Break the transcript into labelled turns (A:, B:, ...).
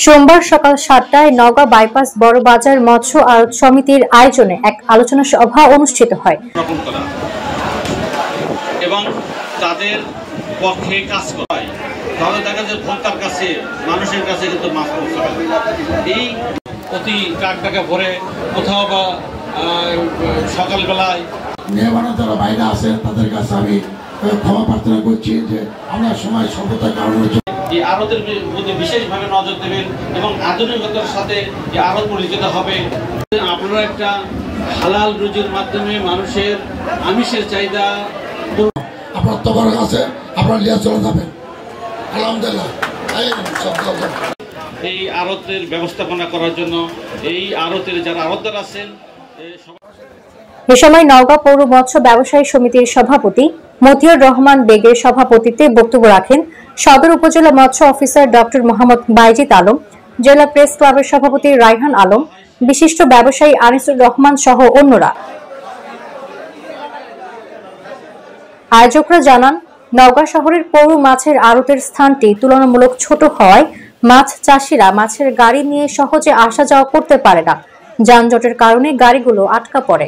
A: সোমবার সকাল 7টায় নওগাঁ বাইপাস বড় বাজার মৎস্য আড়ত সমিতির আয়োজনে এক আলোচনা সভা অনুষ্ঠিত হয়
B: এবং তাদের পক্ষে কাজ করায় তাহলে দেখা যায় ভোক্তার কাছে মানুষের কাছে কিন্তু মাছ পৌঁছাবে। এই অতি ট্রাকটাকে ভরে কোথাও বা সকালবেলায়
C: যারা বাইরে আছেন তাদের কাছে আমি ক্ষমা প্রার্থনা করছি যে আমরা সময় স্বল্পতার কারণে
B: এই আড়তের প্রতি বিশেষভাবে নজর দেবেন এবং আধুনিকতার সাথে এই আড়ত পরিচিত হবে। আপনারা একটা হালাল রুজির মাধ্যমে মানুষের আমিষের চাহিদা
C: আপনার তোমার কাছে আপনারা নিয়ে চলে যাবেন। আলহামদুলিল্লাহ
B: এই আড়তের ব্যবস্থাপনা করার জন্য এই আড়তের যারা আড়তদার আছেন
A: এ সময় নওগাঁ পৌর মৎস্য ব্যবসায়ী সমিতির সভাপতি মতিউর রহমান বেগের সভাপতিত্বে বক্তব্য রাখেন সদর উপজেলা মৎস্য অফিসার ডক্টর মোহাম্মদ বাইজিদ আলম, জেলা প্রেস ক্লাবের সভাপতি রায়হান আলম, বিশিষ্ট ব্যবসায়ী আনিসুর রহমান সহ অন্যরা। আয়োজকরা জানান, নওগাঁ শহরের পৌর মাছের আড়তের স্থানটি তুলনামূলক ছোট হওয়ায় মাছ চাষিরা মাছের গাড়ি নিয়ে সহজে আসা যাওয়া করতে পারে না। যানজটের কারণে গাড়িগুলো আটকা পড়ে।